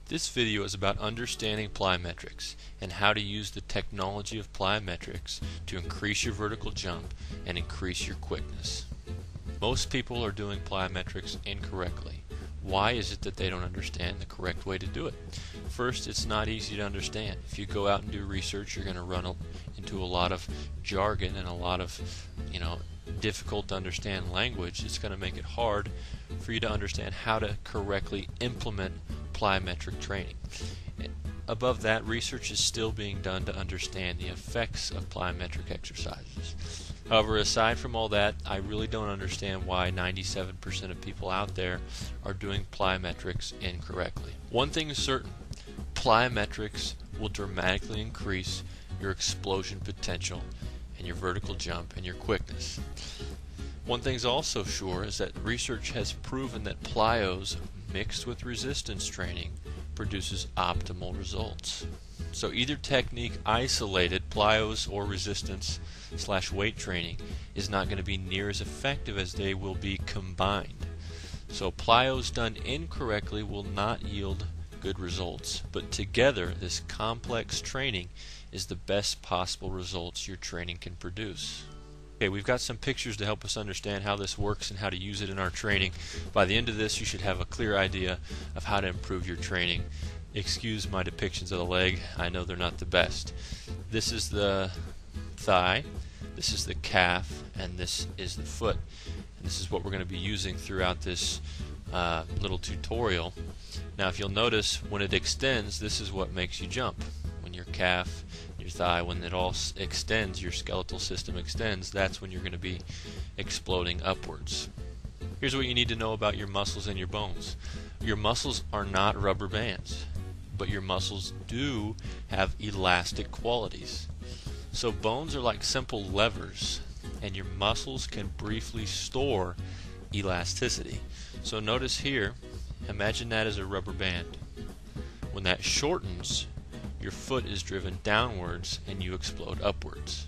This video is about understanding plyometrics and how to use the technology of plyometrics to increase your vertical jump and increase your quickness. Most people are doing plyometrics incorrectly. Why is it that they don't understand the correct way to do it? First, it's not easy to understand. If you go out and do research, you're going to run into a lot of jargon and a lot of, difficult to understand language. It's going to make it hard for you to understand how to correctly implement plyometric training. Above that, research is still being done to understand the effects of plyometric exercises. However, aside from all that, I really don't understand why 97% of people out there are doing plyometrics incorrectly. One thing is certain, plyometrics will dramatically increase your explosion potential and your vertical jump and your quickness. One thing's also sure is that research has proven that plyos mixed with resistance training produces optimal results. So either technique isolated, plyos or resistance / weight training, is not going to be near as effective as they will be combined. So plyos done incorrectly will not yield good results, but together this complex training is the best possible results your training can produce. Okay, we've got some pictures to help us understand how this works and how to use it in our training. By the end of this, you should have a clear idea of how to improve your training. Excuse my depictions of the leg, I know they're not the best. This is the thigh, this is the calf, and this is the foot. And this is what we're going to be using throughout this little tutorial. Now if you'll notice, when it extends, this is what makes you jump. When your calf, your thigh, when it all extends, your skeletal system extends, that's when you're going to be exploding upwards. Here's what you need to know about your muscles and your bones. Your muscles are not rubber bands, but your muscles do have elastic qualities. So bones are like simple levers, and your muscles can briefly store elasticity. So notice here, imagine that as a rubber band. When that shortens, your foot is driven downwards and you explode upwards.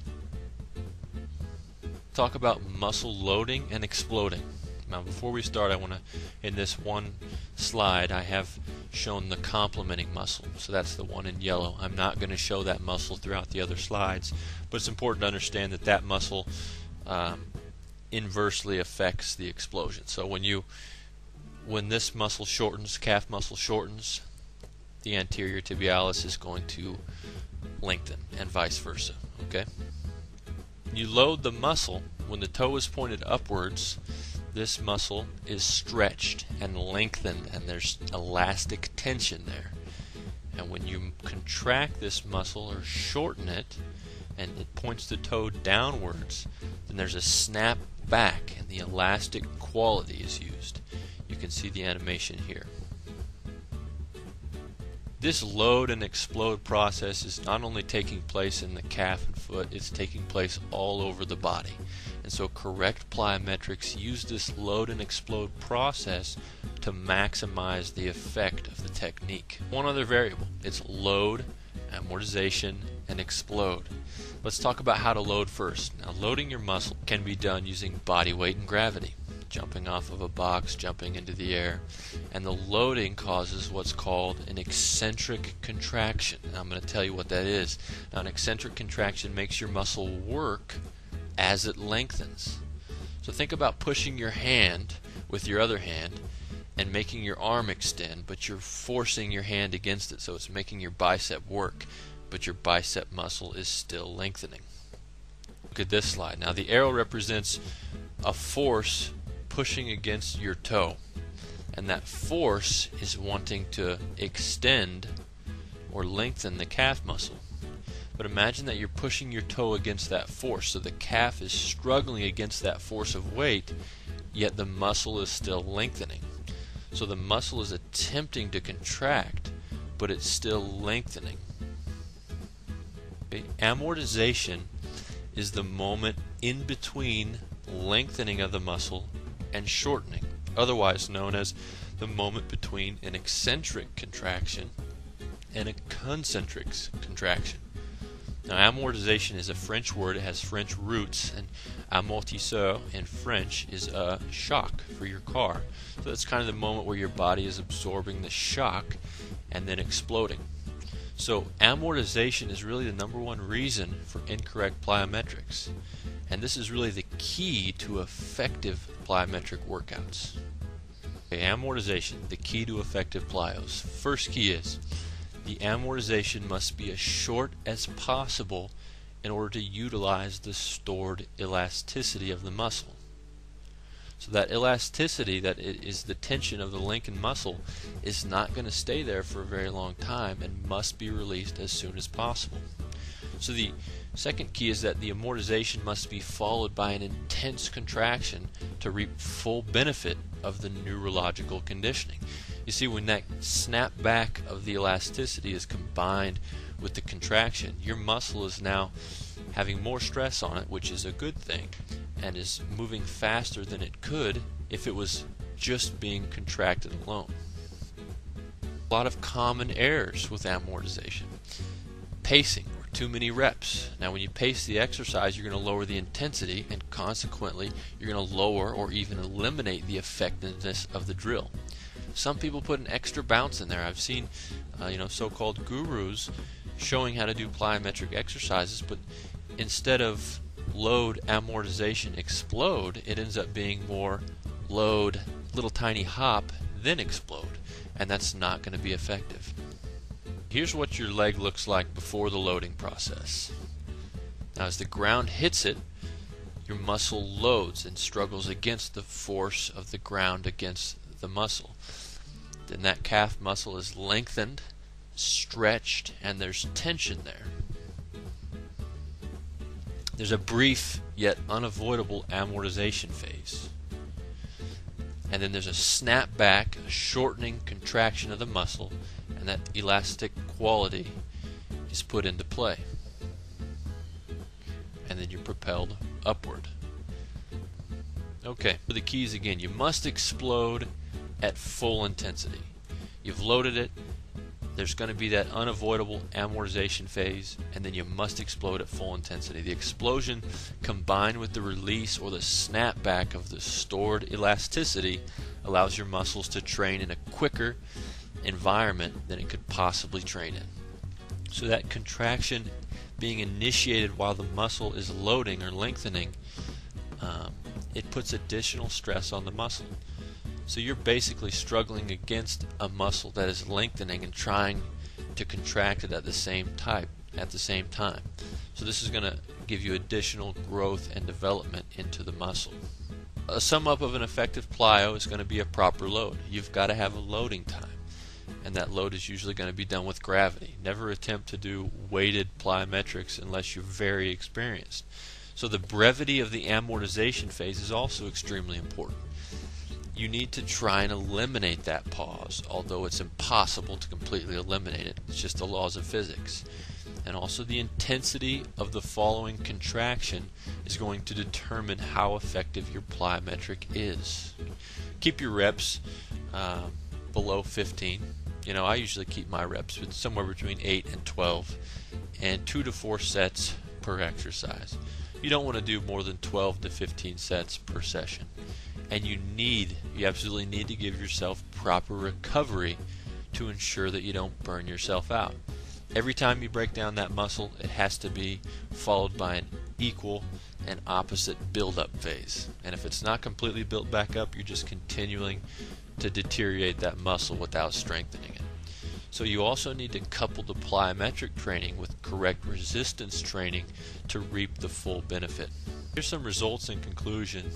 Talk about muscle loading and exploding. Now before we start, I want to, in this one slide, I have shown the complementing muscle. So that's the one in yellow. I'm not going to show that muscle throughout the other slides, but it's important to understand that that muscle inversely affects the explosion. So when this muscle shortens, calf muscle shortens, the anterior tibialis is going to lengthen, and vice versa. Okay? You load the muscle when the toe is pointed upwards. This muscle is stretched and lengthened, and there's elastic tension there. And when you contract this muscle or shorten it, and it points the toe downwards, then there's a snap back, and the elastic quality is used. You can see the animation here. This load and explode process is not only taking place in the calf and foot, it's taking place all over the body. And so correct plyometrics use this load and explode process to maximize the effect of the technique. One other variable, it's load, amortization, and explode. Let's talk about how to load first. Now loading your muscle can be done using body weight and gravity. Jumping off of a box, jumping into the air, and the loading causes what's called an eccentric contraction. Now I'm going to tell you what that is. Now an eccentric contraction makes your muscle work as it lengthens. So think about pushing your hand with your other hand and making your arm extend, but you're forcing your hand against it, so it's making your bicep work, but your bicep muscle is still lengthening. Look at this slide. Now the arrow represents a force pushing against your toe, and that force is wanting to extend or lengthen the calf muscle. But imagine that you're pushing your toe against that force, so the calf is struggling against that force of weight, yet the muscle is still lengthening. So the muscle is attempting to contract, but it's still lengthening. Okay? Amortization is the moment in between lengthening of the muscle and shortening, otherwise known as the moment between an eccentric contraction and a concentric contraction. Now amortization is a French word, it has French roots, and amortisseur in French is a shock for your car. So that's kind of the moment where your body is absorbing the shock and then exploding. So amortization is really the number one reason for incorrect plyometrics, and this is really the key to effective plyometric workouts. Okay, amortization, the key to effective plyos. First key is the amortization must be as short as possible in order to utilize the stored elasticity of the muscle. So that elasticity, that is the tension of the lengthened muscle, is not going to stay there for a very long time and must be released as soon as possible. So the second key is that the amortization must be followed by an intense contraction to reap full benefit of the neurological conditioning. You see, when that snap back of the elasticity is combined with the contraction, your muscle is now having more stress on it, which is a good thing, and is moving faster than it could if it was just being contracted alone. A lot of common errors with amortization. Pacing, or too many reps. Now when you pace the exercise, you're going to lower the intensity, and consequently you're going to lower or even eliminate the effectiveness of the drill. Some people put an extra bounce in there. I've seen so-called gurus showing how to do plyometric exercises, but instead of load, amortization, explode, it ends up being more load, little tiny hop, then explode, and that's not going to be effective. Here's what your leg looks like before the loading process. Now as the ground hits it, your muscle loads and struggles against the force of the ground against the muscle. Then that calf muscle is lengthened, stretched, and there's tension there. There's a brief yet unavoidable amortization phase. And then there's a snap back, a shortening contraction of the muscle, and that elastic quality is put into play. And then you're propelled upward. Okay, for the keys again, you must explode at full intensity. You've loaded it, there's going to be that unavoidable amortization phase, and then you must explode at full intensity. The explosion combined with the release or the snapback of the stored elasticity allows your muscles to train in a quicker environment than it could possibly train in. So that contraction being initiated while the muscle is loading or lengthening, it puts additional stress on the muscle. So you're basically struggling against a muscle that is lengthening and trying to contract it at the same time. So this is going to give you additional growth and development into the muscle. A sum up of an effective plyo is going to be a proper load. You've got to have a loading time, and that load is usually going to be done with gravity. Never attempt to do weighted plyometrics unless you're very experienced. So the brevity of the amortization phase is also extremely important. You need to try and eliminate that pause, although it's impossible to completely eliminate it. It's just the laws of physics. And also the intensity of the following contraction is going to determine how effective your plyometric is. Keep your reps below 15. I usually keep my reps somewhere between 8 and 12, and 2 to 4 sets per exercise. You don't want to do more than 12 to 15 sets per session. And you absolutely need to give yourself proper recovery to ensure that you don't burn yourself out. Every time you break down that muscle, it has to be followed by an equal and opposite build-up phase. And if it's not completely built back up, you're just continuing to deteriorate that muscle without strengthening it. So you also need to couple the plyometric training with correct resistance training to reap the full benefit. Here's some results in conclusion.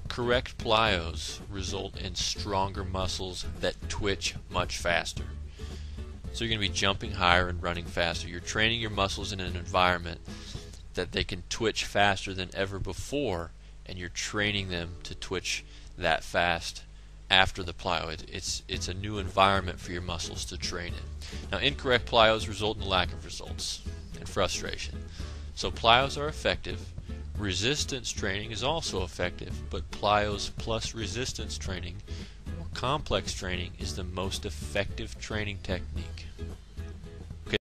Correct plyos result in stronger muscles that twitch much faster. So you're going to be jumping higher and running faster. You're training your muscles in an environment that they can twitch faster than ever before, and you're training them to twitch that fast after the plyo. It's a new environment for your muscles to train in. Now, incorrect plyos result in lack of results and frustration. So plyos are effective. Resistance training is also effective, but plyos plus resistance training, or complex training, is the most effective training technique.